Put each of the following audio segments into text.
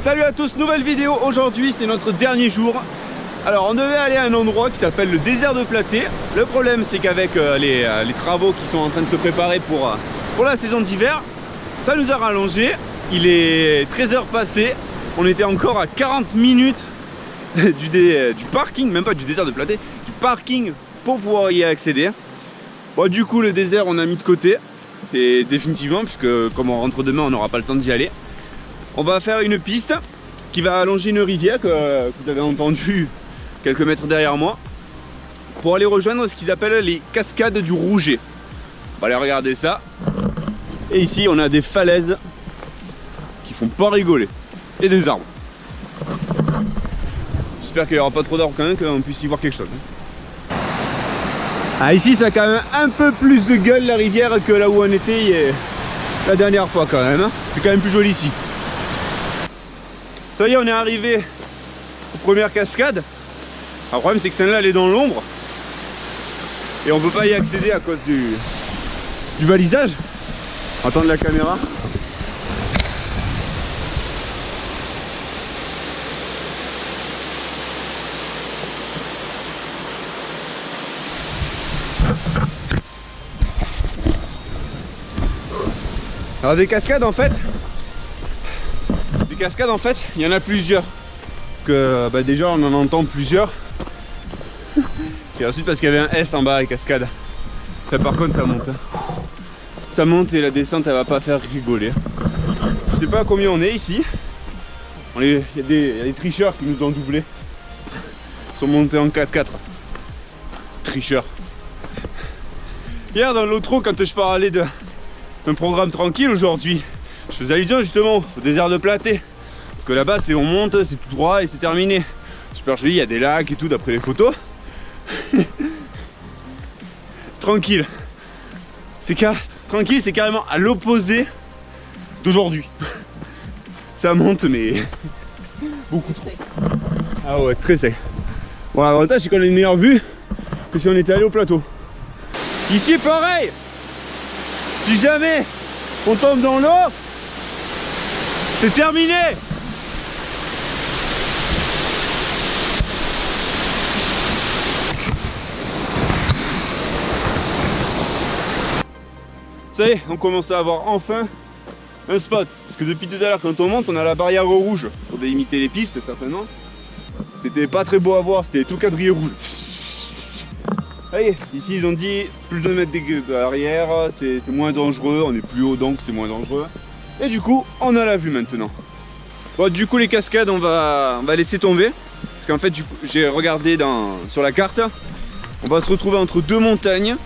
Salut à tous, nouvelle vidéo. Aujourd'hui c'est notre dernier jour. Alors on devait aller à un endroit qui s'appelle le désert de Platée. Le problème c'est qu'avec les travaux qui sont en train de se préparer pour la saison d'hiver, ça nous a rallongé. Il est 13h passé. On était encore à 40 minutes du parking, même pas du désert de Platée, du parking pour pouvoir y accéder. Bon, du coup le désert on a mis de côté. Et définitivement, puisque comme on rentre demain on n'aura pas le temps d'y aller. On va faire une piste qui va allonger une rivière que vous avez entendu quelques mètres derrière moi pour aller rejoindre ce qu'ils appellent les cascades du Rouget. On va aller regarder ça. Et ici on a des falaises qui font pas rigoler et des arbres. J'espère qu'il n'y aura pas trop d'arbres quand même, qu'on puisse y voir quelque chose. Ah, ici ça a quand même un peu plus de gueule la rivière que là où on était la dernière fois quand même. C'est quand même plus joli ici. Ça y est, on est arrivé aux premières cascades. Le problème c'est que celle-là elle est dans l'ombre et on peut pas y accéder à cause du balisage. On va attendre la caméra. Alors des cascades en fait, il y en a plusieurs. Parce que déjà on en entend plusieurs. Et ensuite parce qu'il y avait un S en bas les cascades. Ça, par contre ça monte. Ça monte et la descente elle va pas faire rigoler. Je sais pas à combien on est ici. Il y a des tricheurs qui nous ont doublés. Ils sont montés en 4x4. Tricheurs. Hier dans l'outro quand je parlais d'un programme tranquille aujourd'hui, je faisais allusion justement au désert de Platée. Parce que là-bas c'est on monte, c'est tout droit et c'est terminé. Super joli, il y a des lacs et tout d'après les photos. Tranquille. Tranquille, c'est carrément à l'opposé d'aujourd'hui. Ça monte mais beaucoup trop. Ah ouais, très sec. Bon, l'avantage c'est qu'on a une meilleure vue que si on était allé au plateau. Ici pareil. Si jamais on tombe dans l'eau, c'est terminé. Ça y est, on commence à avoir enfin un spot. Parce que depuis tout à l'heure, quand on monte, on a la barrière rouge pour délimiter les pistes, certainement. C'était pas très beau à voir, c'était tout quadrillé rouge. Ça y est, ici ils ont dit plus de mètres de barrière, c'est moins dangereux, on est plus haut donc c'est moins dangereux. Et du coup, on a la vue maintenant. Bon, du coup les cascades, on va laisser tomber. Parce qu'en fait, j'ai regardé sur la carte, on va se retrouver entre deux montagnes,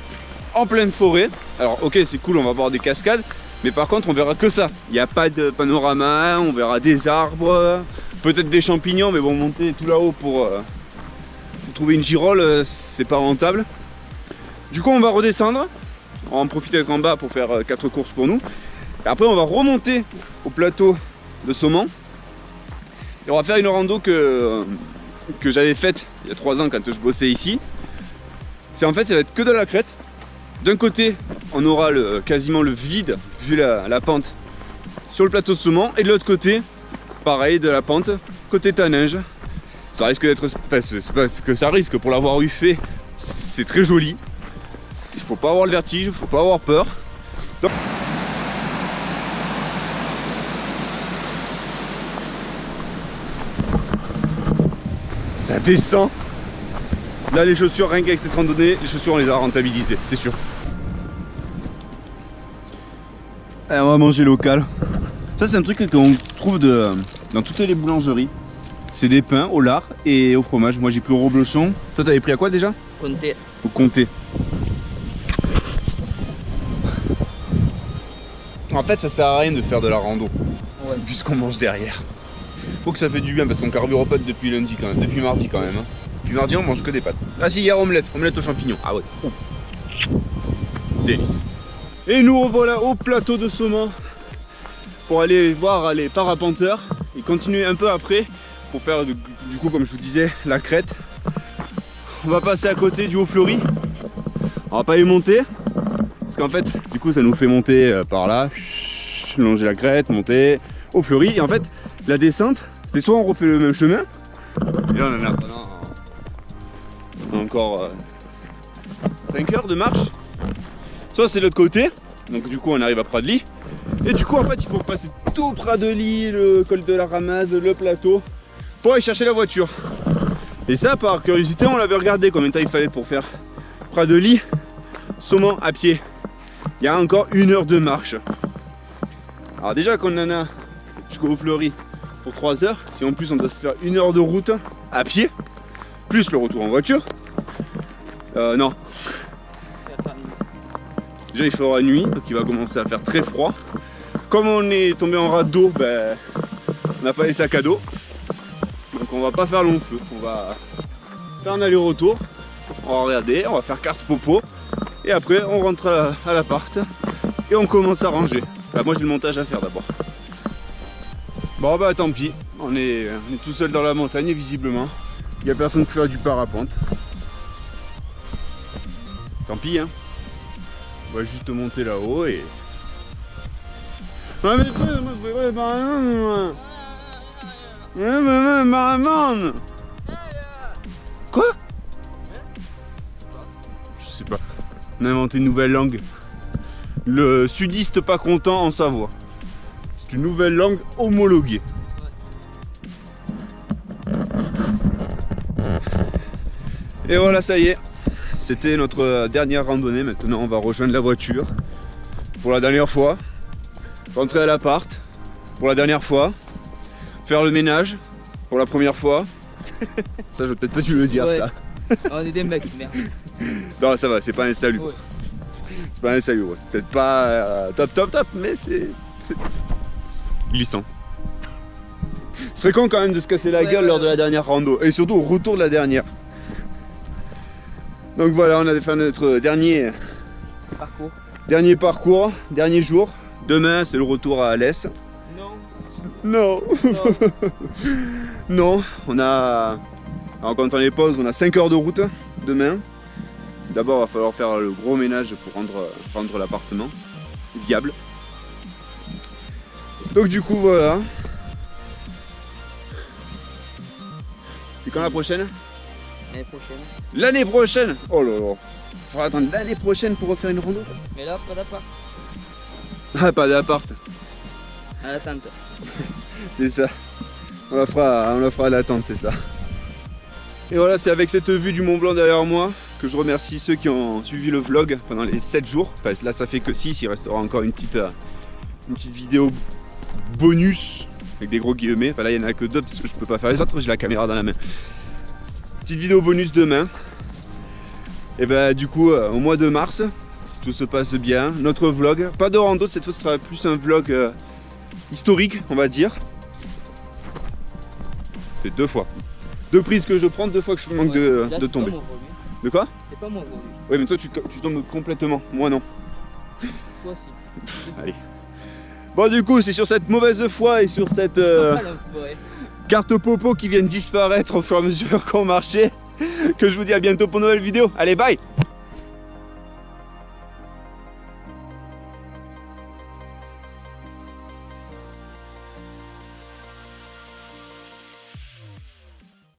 en pleine forêt. Alors ok, c'est cool, on va voir des cascades, mais par contre on verra que ça. Il n'y a pas de panorama, on verra des arbres, peut-être des champignons, mais bon, monter tout là-haut pour trouver une girole, c'est pas rentable. Du coup on va redescendre, on va en profiter d'être en bas pour faire 4 courses pour nous. Et après on va remonter au plateau de Saumon. Et on va faire une rando que j'avais faite il y a 3 ans quand je bossais ici. En fait ça va être que de la crête. D'un côté on aura quasiment le vide vu la pente sur le plateau de Saumon. Et de l'autre côté pareil, de la pente côté Taninges. Ça risque d'être, c'est pas ce que ça risque, pour l'avoir eu fait, c'est très joli. Il faut pas avoir le vertige, il faut pas avoir peur. Donc... ça descend. Là les chaussures, rien qu'avec cette randonnée, les chaussures on les a rentabilisées, c'est sûr. Allez, on va manger local. Ça c'est un truc qu'on trouve dans toutes les boulangeries. C'est des pains au lard et au fromage. Moi j'ai pris au reblochon. Toi t'avais pris à quoi déjà? Comté. Au comté. En fait ça sert à rien de faire de la rando. Ouais. Puisqu'on mange derrière. Faut que ça fait du bien parce qu'on carbure pas depuis lundi quand même. Depuis mardi quand même. Hein. Depuis mardi on mange que des pâtes. Ah si, hier omelette aux champignons. Ah ouais. Oh. Délice. Et nous revoilà au plateau de Saumon pour aller voir les parapenteurs et continuer un peu après pour faire du coup comme je vous disais la crête. On va passer à côté du Haut-Fleuri. On va pas y monter parce qu'en fait du coup ça nous fait monter par là, longer la crête, monter, au Fleury. Et en fait, la descente, c'est soit on refait le même chemin, et là on en a encore 5 heures de marche, soit c'est l'autre côté, donc du coup on arrive à Pradely. Et du coup en fait il faut passer tout Pradely, le col de la Ramaze, le plateau, pour aller chercher la voiture. Et ça, par curiosité, on l'avait regardé combien de temps il fallait pour faire Pradely, Saumon à pied. Il y a encore 1 heure de marche. Alors déjà qu'on en a jusqu'au Fleury pour 3 heures, si en plus on doit se faire 1 heure de route à pied, plus le retour en voiture, non. Déjà il fera nuit, donc il va commencer à faire très froid. Comme on est tombé en rade d'eau, ben, on n'a pas les sacs à dos. Donc on va pas faire long feu, on va faire un aller-retour, on va regarder, on va faire carte popo. Et après on rentre à l'appart et on commence à ranger. Enfin, moi j'ai le montage à faire d'abord. Bon bah tant pis, on est tout seul dans la montagne visiblement. Il n'y a personne qui fait du parapente. Tant pis hein. On va juste monter là-haut et... Ah mais quoi? Je sais pas. On a inventé une nouvelle langue. Le sudiste pas content en Savoie. C'est une nouvelle langue homologuée. Et voilà, ça y est. C'était notre dernière randonnée. Maintenant, on va rejoindre la voiture. Pour la dernière fois. Rentrer à l'appart. Pour la dernière fois. Faire le ménage. Pour la première fois. Ça, je peut-être pas dû le dire, ouais. Ça. On est des mecs, merde. Non, ça va, c'est pas un salut. Ouais. C'est pas un salut, c'est peut-être pas top, mais c'est glissant. Ce serait con quand même de se casser la gueule lors de la dernière rando. Et surtout au retour de la dernière. Donc voilà, on a fait notre dernier parcours, dernier jour. Demain, c'est le retour à Alès. Non. Non, on a... En comptant les pauses, on a 5 heures de route demain. D'abord, il va falloir faire le gros ménage pour rendre l'appartement viable. Donc du coup, voilà. C'est quand la prochaine? L'année prochaine. L'année prochaine? Oh là là. Il faudra attendre l'année prochaine pour refaire une rando. Mais là, pas d'appart. Ah, pas d'appart. À l'attente. C'est ça. On la fera à l'attente, c'est ça. Et voilà, c'est avec cette vue du Mont Blanc derrière moi que je remercie ceux qui ont suivi le vlog pendant les 7 jours. Enfin, là, ça fait que 6, il restera encore une petite vidéo bonus avec des gros guillemets. Enfin, là, il n'y en a que 2 parce que je peux pas faire les autres, j'ai la caméra dans la main. Petite vidéo bonus demain. Et ben, du coup, au mois de mars, si tout se passe bien, notre vlog. Pas de rando, cette fois, ce sera plus un vlog historique, on va dire. C'est 2 fois. 2 prises que je prends, 2 fois que je manque de tomber. De quoi? C'est pas moi aujourd'hui. Oui, mais toi tu tombes complètement, moi non. Toi aussi. Allez. Bon, du coup, c'est sur cette mauvaise foi et sur cette carte popo qui vient de disparaître au fur et à mesure qu'on marchait que je vous dis à bientôt pour une nouvelle vidéo. Allez, bye!